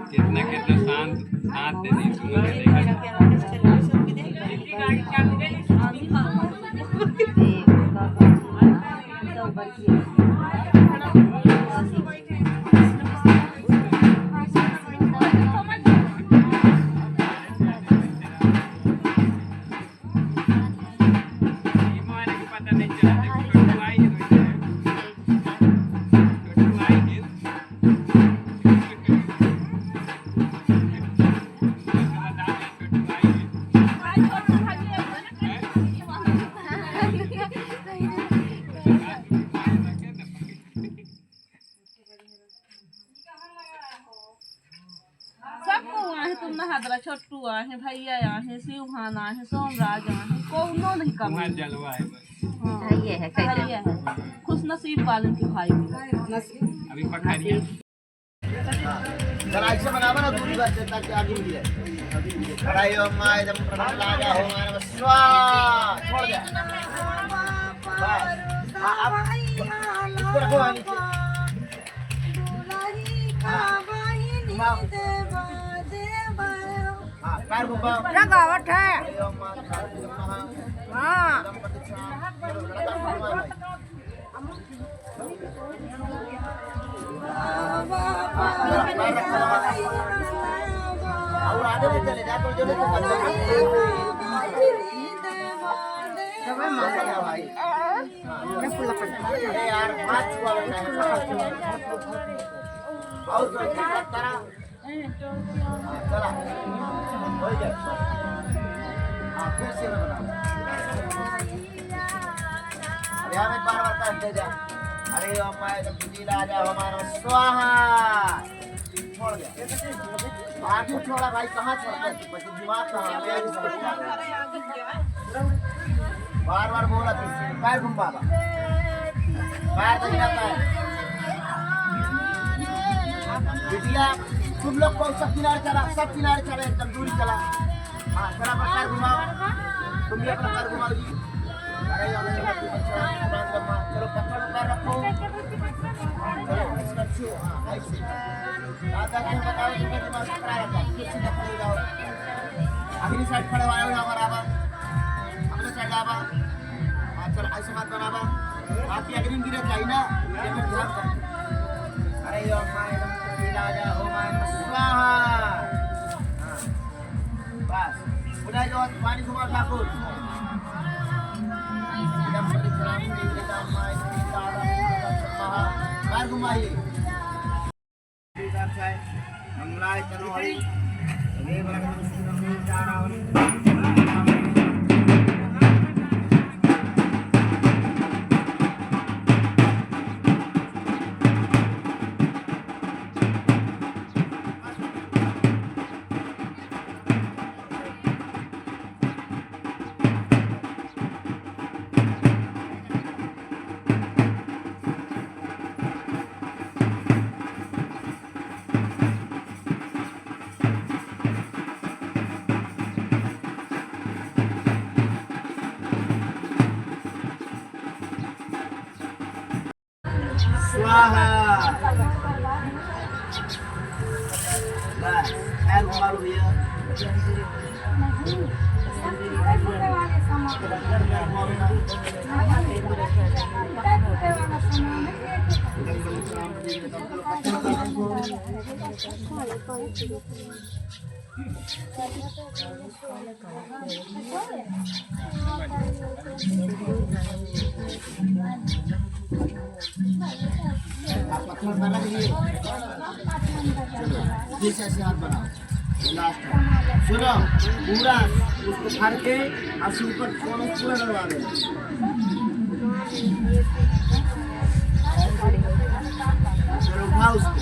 कितना कितना शांत शांत है नहीं छोटू आहे भैया आहे शिवभान आहे सोमराज आहे कोनो नहीं कम जलवा है ये है खुश नसीब वालों के भाई अभी पखाड़िया जरा ऐसे बनावा ना दूरी बात ताकि आगे मिल जाए कढ़ाई अम्मा एकदम प्रणाम लागा हो मारा स्वा छोड़ दे बस आप ऊपर को आनी पैर घुमा लगावट है हाँ और आगे भी चले जा तो जो भाई अरे यार माच वाला है और कोई करा चला हो जाए हां फिर से बना अरे हमें बार बार दे जा अरे अम्मा एकदम तुझी राजा हमारा स्वाहा छोड़ गया आंखों छोड़ा भाई कहाँ छोड़ता है बच्चे दिमाग कहाँ बार बार बोला तू पैर घुमा बाबा पैर तो गिरा पैर बिटिया तुम लोग कौन सब किनारे चला एकदम दूरी चला हाँ चला पैर घुमाओ तुम भी अपना पैर घुमाओ जी अरे चलो पकड़ कर रखो चलो ऐसे दादा को बताओ कि मेरे दिमाग में खड़ा रहता है किसी का खड़े जाओ अगली साइड खड़े हुआ है हमारा आवा अपने साइड आवा चल ऐसे मत बनावा आपकी अग्रिम गिरे चाहिए ना ये मैं ध्यान कर अरे यो माय राजा हो माय स्वाहा बस उधर जो पानी घुमा ठाकुर एकदम बड़ी सलामी देता माय दादा बार घुमाइए मंगलाय चलो हरि वे भगवान सुंदर चारावन स्वाहा बस पैर घुमा लो भैया ऐसे हाथ बनाओ लास्ट सुनो पूरा उसको भर के और ऊपर पूरा डलवा दो चलो उठाओ उसको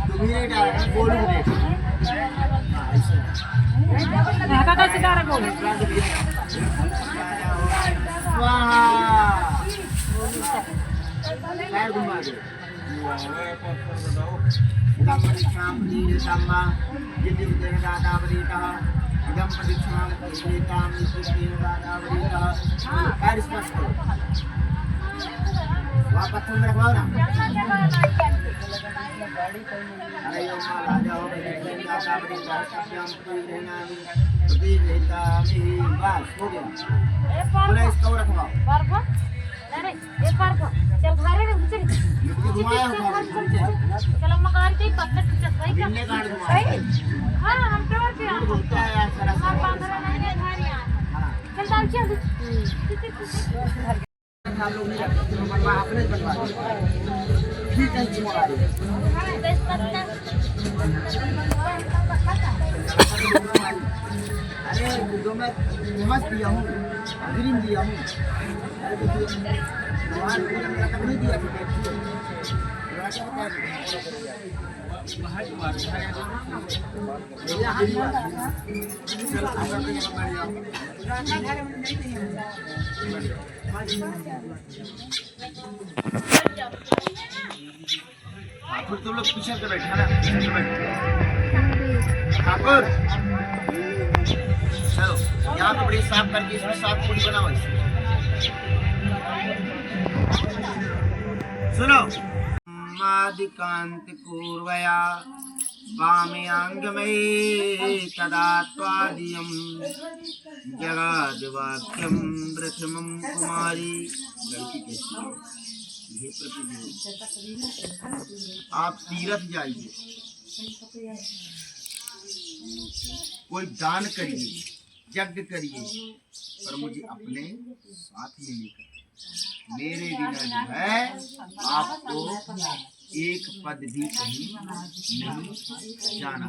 तुम ही नहीं डालेगा बोलो नहीं काका सितारा बोल स्वाहा पैर घुमा दो इदम परीक्षाम नीरतम्मा यदि उदयदादावरीतः इदम परीक्षाम नीरताम नित्येन दादावरीतः पैर स्पर्श करो, वहाँ पत्थर में रखवाओ ना। अरे यो माँ राजा हो गए का बड़ी श्याम कोई रहना नहीं रहता में बस हो गया। बोले इसको रखवाओ चल घरे रे चल मिट्टी घुमाया होगा चल मकान के पत्थर टूट सही क्या कितने गाड़ घुमाया हां हम तो पे हम बोलता है यार सारा हमार 15 महीने घर यहाँ चल डाल चल हम लोग नहीं रखते बनवा अपने बनवा ठीक है तुम्हारा अरे जो मैं मस्त दिया हूँ ग्रीन दिया हूँ अरे देखिए वहाँ मेरा तक नहीं दिया फिर तुम लोग पीछे से बैठे ना पीछे से बैठे ठाकुर चलो यहाँ पे बड़ी साफ करके इसमें साफ पूरी बनाओ सुनो मादिकांत पूर्वया वामयांगमये तदा त्वादियं जगाद्वाक्यं प्रथमं कुमारी लड़की कैसी है ये प्रतिदिन आप तीर्थ जाइए कोई दान करिए यज्ञ करिए पर मुझे अपने साथ में लेकर मेरे बिना जो है आपको एक पद भी कहीं नहीं जाना।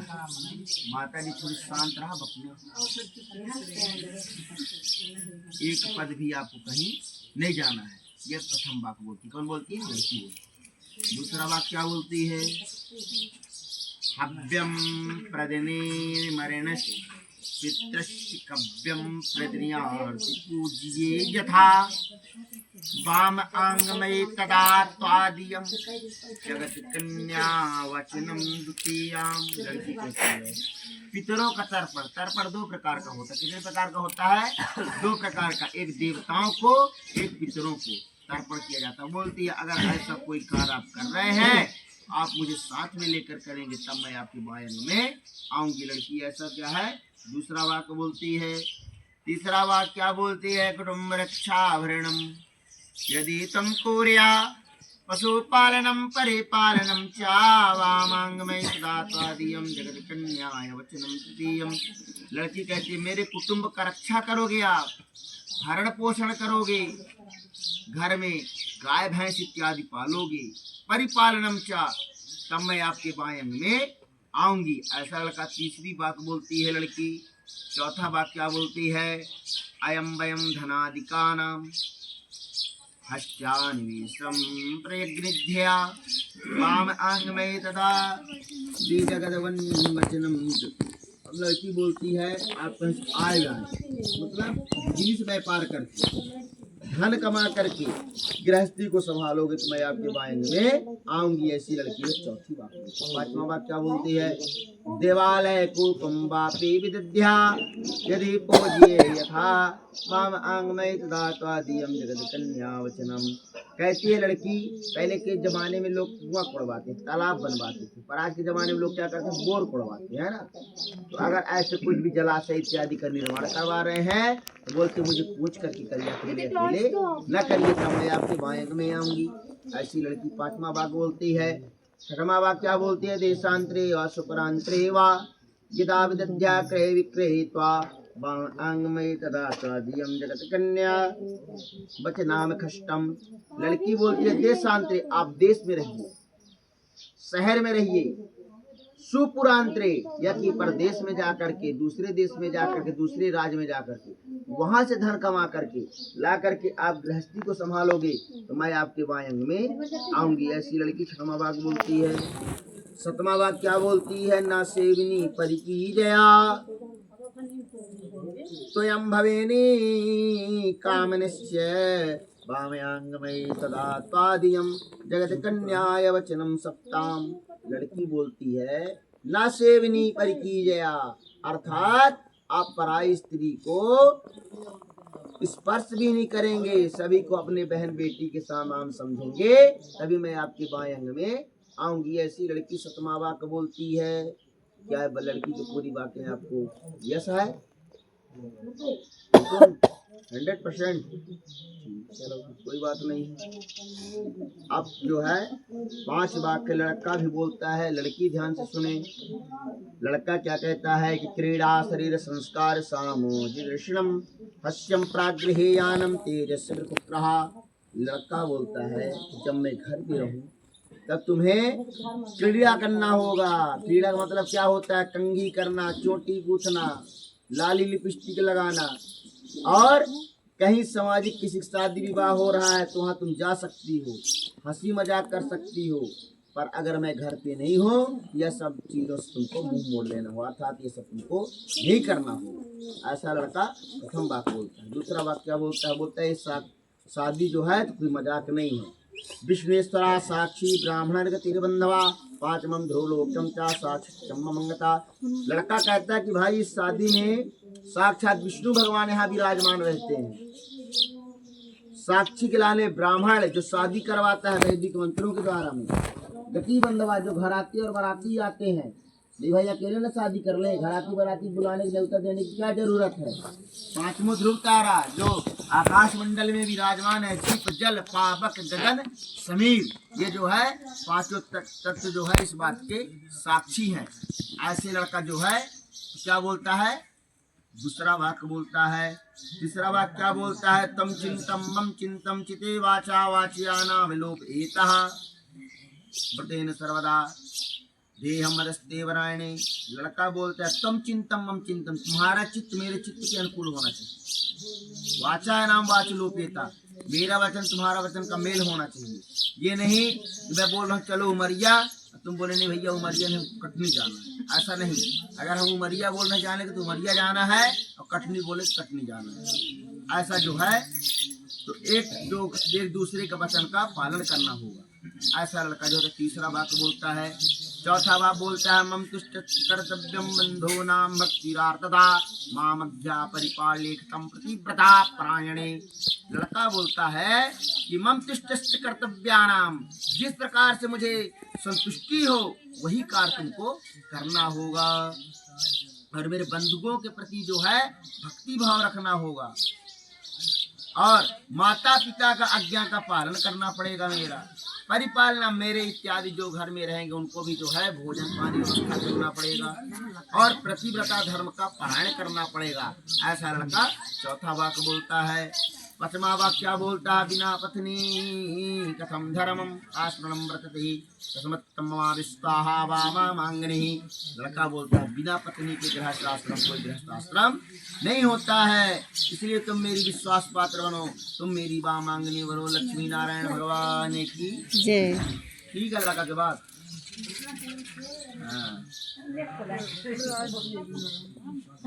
माता जी थोड़ी शांत रहा बकना एक पद भी आपको कहीं नहीं जाना है। यह प्रथम वाक्य बोलती कौन बोलती है लड़की बोलती। दूसरा वाक्य क्या बोलती है हव्यम प्रदने मरणश पितृश्च कव्यम प्रदनीयार्ति पूज्ये यथा वाम अंगमय तदा त्वादियं जगत कन्या वचनम द्वितीयाम। लड़की कहती है पितरों का तर्पण तर्पण दो प्रकार का होता है। कितने प्रकार का होता है दो प्रकार का, एक देवताओं को एक पितरों को तर्पण किया जाता है। बोलती है अगर ऐसा कोई कार्य आप कर रहे हैं आप मुझे साथ में लेकर करेंगे तब मैं आपके बायंग में आऊंगी। लड़की ऐसा क्या है दूसरा वाक्य बोलती है। तीसरा वाक्य क्या बोलती है कुटुम्ब रक्षाभरणम यदि तम कोर्या पशुपालनम परिपालनम च वामांगमय सदात्वादियं जगत कन्याय वचनम तृतीयम। लड़की कहती है मेरे कुटुंब का रक्षा करोगे आप, भरण पोषण करोगे, घर में गाय भैंस इत्यादि पालोगे, परिपालनम च तब मैं आपके बायंग में आऊंगी। ऐसा लड़का तीसरी बात बोलती है लड़की। चौथा बात क्या बोलती है अयम वयम धनादिकानाम हस्त्यान्वेषं प्रयग्निध्या वाम आंगमय तदा जगदवन्वचनम। अब लड़की बोलती है आप कहीं आएगा मतलब जिस व्यापार करके धन कमा करके गृहस्थी को संभालोगे तो मैं आपके बायंग में आऊंगी। ऐसी लड़की है चौथी बात। पांचवा बात क्या बोलती है देवालय कुकुम्बापि विदध्या यदि पूज्ये यथा वाम आंगमय तदा त्वादियं जगत कन्या वचनम। कहती है लड़की पहले के जमाने में लोग कुआं खुड़वाते तालाब बनवाते थे पर आज के जमाने में लोग क्या करते हैं बोर खुड़वाते हैं ना। तो अगर ऐसे कुछ भी जलाशय इत्यादि का निर्माण करवा रहे हैं तो बोलते मुझे पूछ करके करिए अकेले न करिए तब मैं आपके बायंग में आऊंगी। ऐसी लड़की पांचवा भाग बोलती है। छठवा भाग क्या बोलती है देशांतरे व सुपरांतरे वा यदा विदध्या क्रय विक्रयित्वा अंगमय तदा त्वादियं जगत कन्या वचनाम खष्टम। लड़की बोलती है देशांतरे आप देश में रहिए शहर में रहिए, सुपुरांतरे या कि परदेश में जाकर के दूसरे देश में जाकर के दूसरे राज्य में जाकर के वहां से धन कमा करके ला करके आप गृहस्थी को संभालोगे तो मैं आपके बायंग में आऊंगी। ऐसी लड़की छठवां भाग बोलती है। सतवां भाग क्या बोलती है ना सेविनी परिकी जया स्वयं भवेनी कामनिश्चय वामयांगमयी तदा त्वादियं जगत कन्याय वचनम सप्ताम। लड़की बोलती है ना सेवनी परिकी जया अर्थात आप पराई स्त्री को स्पर्श भी नहीं करेंगे, सभी को अपने बहन बेटी के समान समझेंगे, तभी मैं आपके बाएं अंग में आऊंगी। ऐसी लड़की सतमा वाक्य बोलती है। क्या है लड़की की पूरी बातें आपको यस है 100%? चलो कोई बात नहीं। अब जो है 5 वाक्य लड़का भी बोलता है, लड़की ध्यान से सुने। लड़का क्या कहता है कि क्रीड़ा शरीर संस्कार सामोजिषणम हस्यम प्रागृहेयानम तेजस्वी पुत्रः। लड़का बोलता है जब मैं घर पे रहूं तब तुम्हें क्रीड़ा करना होगा। क्रीड़ा का मतलब क्या होता है? कंघी करना, चोटी पूछना, लाली लिपस्टिक लगाना, और कहीं सामाजिक किसी शादी विवाह हो रहा है तो वहाँ तुम जा सकती हो, हंसी मजाक कर सकती हो, पर अगर मैं घर पे नहीं हूँ यह सब चीज़ों से तुमको मुंह मोड़ लेना हुआ, अर्थात ये सब तुमको नहीं करना होगा। ऐसा लड़का प्रथम बात बोलता है। दूसरा बात क्या बोलता है? बोलता है शादी जो है तो कोई मजाक नहीं है। विश्वेश्वरा साक्षी ब्राह्मण गतिर्बंधवा पांचमम ध्रुवलोकम चा साक्षम मंगता। लड़का कहता है कि भाई इस शादी में साक्षात विष्णु भगवान यहाँ विराजमान रहते हैं। साक्षी के लाने ब्राह्मण जो शादी करवाता है वैदिक मंत्रों के द्वारा में, गति बंधवा जो घराती और बाराती आते हैं। नहीं भाई अकेले न शादी कर ले, घराती बाराती बुलाने की न्योता देने की क्या जरूरत है। पांचवों ध्रुव तारा जो आकाश मंडल में विराजमान है, दीप जल पावक गगन समीर, ये जो है पांचों तत्व जो है इस बात के साक्षी हैं। ऐसे लड़का जो है क्या बोलता है? दूसरा वाक्य बोलता है। तीसरा वाक्य क्या बोलता है? तम चिंतम मम चिंतम चिते वाचा वाच्याना विलोप एतः व्रतेन सर्वदा देहमरस्ते वरायणे। लड़का बोलता है तम चिंतम मम चिंतम, तुम्हारा चित्त मेरे चित्त के अनुकूल होना चाहिए। वाचा नाम वाच लोपेता, मेरा वचन तुम्हारा वचन का मेल होना चाहिए। ये नहीं मैं बोल रहा हूँ चलो उमरिया, तुम बोले नहीं भैया उमरिया नहीं कटनी जाना, ऐसा नहीं। अगर हम उमरिया बोलने जाने तो उमरिया जाना है और कटनी बोले तो कटनी जाना है। ऐसा जो है तो एक दूसरे के वचन का पालन करना होगा। ऐसा लड़का जो है तीसरा वाक्य बोलता है। चौथा वाक्य बोलता है मम तुष्ट कर्तव्यम बंधो नाम भक्तिरार्थता मामध्या परिपालेखतम प्रतिव्रता परायणे। लड़का बोलता है कि मम तुष्ट कर्तव्यानाम, जिस प्रकार से मुझे संतुष्टि हो वही कार्य तुमको करना होगा, और मेरे बंधुओं के प्रति जो है भक्ति भाव रखना होगा, और माता पिता का आज्ञा का पालन करना पड़ेगा। मेरा परिपालना मेरे इत्यादि जो घर में रहेंगे उनको भी जो है भोजन पानी व्यवस्था करना पड़ेगा, और प्रतिव्रता धर्म का पालन करना पड़ेगा। ऐसा लड़का चौथा वाक्य बोलता है। पांचवा वाक्य क्या बोलता है? बिना पत्नी कथम धर्मम आश्रमम व्रतति तस्मत्तम्मा विस्वाहा वामा मांगनी। लड़का बोलता है बिना पत्नी के गृहस्थ आश्रम कोई गृहस्थ आश्रम नहीं होता है, इसलिए तुम मेरी विश्वास पात्र बनो, तुम मेरी बा मांगनी बनो। लक्ष्मी नारायण भगवान की जय। ठीक है लड़का के बाद हाँ।